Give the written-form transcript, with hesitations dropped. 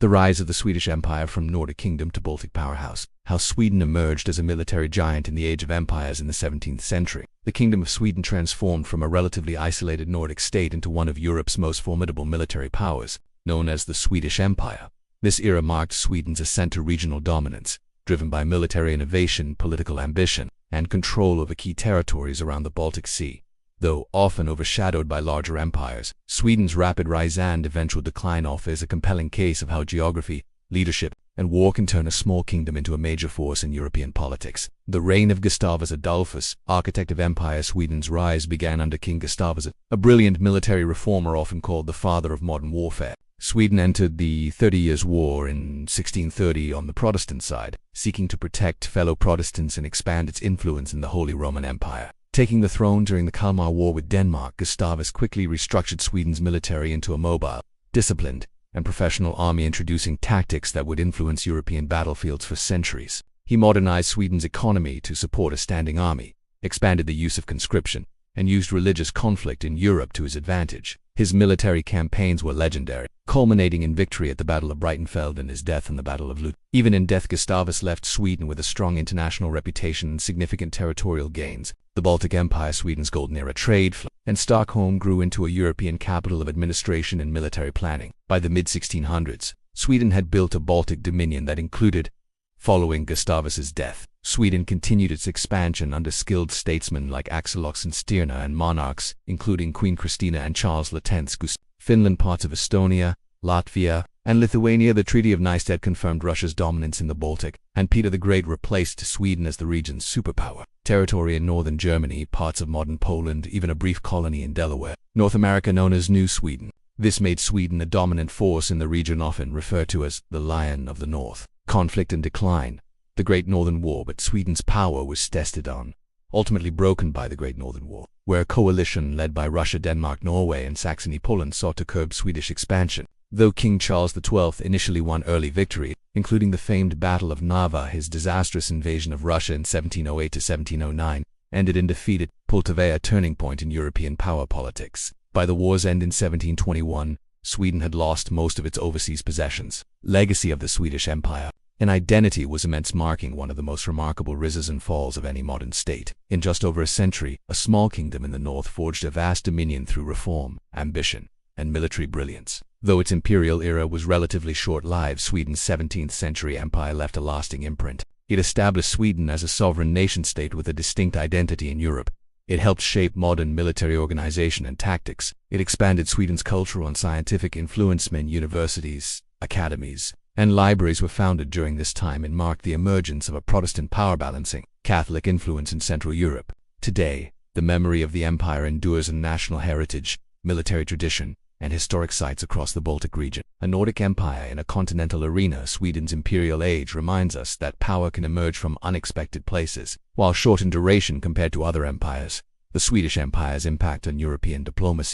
The rise of the Swedish Empire from Nordic kingdom to Baltic powerhouse. How Sweden emerged as a military giant in the age of empires in the 17th century. The Kingdom of Sweden transformed from a relatively isolated Nordic state into one of Europe's most formidable military powers, known as the Swedish Empire. This era marked Sweden's ascent to regional dominance, driven by military innovation, political ambition, and control over key territories around the Baltic Sea. Though often overshadowed by larger empires, Sweden's rapid rise and eventual decline offers a compelling case of how geography, leadership, and war can turn a small kingdom into a major force in European politics. The reign of Gustavus Adolphus, architect of empire. Sweden's rise began under King Gustavus, a brilliant military reformer often called the father of modern warfare. Sweden entered the 30 Years' War in 1630 on the Protestant side, seeking to protect fellow Protestants and expand its influence in the Holy Roman Empire. Taking the throne during the Kalmar War with Denmark, Gustavus quickly restructured Sweden's military into a mobile, disciplined, and professional army, introducing tactics that would influence European battlefields for centuries. He modernized Sweden's economy to support a standing army, expanded the use of conscription, and used religious conflict in Europe to his advantage. His military campaigns were legendary, culminating in victory at the Battle of Breitenfeld and his death in the Battle of Lützen. Even in death, Gustavus left Sweden with a strong international reputation and significant territorial gains. The Baltic Empire, Sweden's golden era trade flow, and Stockholm grew into a European capital of administration and military planning. By the mid-1600s, Sweden had built a Baltic dominion that included. Following Gustavus's death, Sweden continued its expansion under skilled statesmen like Axel Oxenstierna and monarchs, including Queen Christina and Charles X. Finland, parts of Estonia, Latvia, and Lithuania. The Treaty of Nystad confirmed Russia's dominance in the Baltic, and Peter the Great replaced Sweden as the region's superpower. Territory in northern Germany, parts of modern Poland, even a brief colony in Delaware. North America, known as New Sweden. This made Sweden a dominant force in the region, often referred to as the Lion of the North. Conflict and decline. The Great Northern War, but Sweden's power was tested on, ultimately broken by the Great Northern War, where a coalition led by Russia, Denmark, Norway, and Saxony-Poland sought to curb Swedish expansion. Though King Charles XII initially won early victory, including the famed Battle of Narva, his disastrous invasion of Russia in 1708 to 1709 ended in defeat at Pultowa, a turning point in European power politics. By the war's end in 1721, Sweden had lost most of its overseas possessions. Legacy of the Swedish Empire. An identity was immense, marking one of the most remarkable rises and falls of any modern state. In just over a century, a small kingdom in the north forged a vast dominion through reform, ambition, and military brilliance. Though its imperial era was relatively short-lived, Sweden's 17th century empire left a lasting imprint. It established Sweden as a sovereign nation-state with a distinct identity in Europe. It helped shape modern military organization and tactics. It expanded Sweden's cultural and scientific influence. Many universities, academies, and libraries were founded during this time and marked the emergence of a Protestant power-balancing, Catholic influence in Central Europe. Today, the memory of the empire endures in national heritage, military tradition, and historic sites across the Baltic region. A Nordic empire in a continental arena. Sweden's imperial age reminds us that power can emerge from unexpected places. While short in duration compared to other empires, the Swedish Empire's impact on European diplomacy,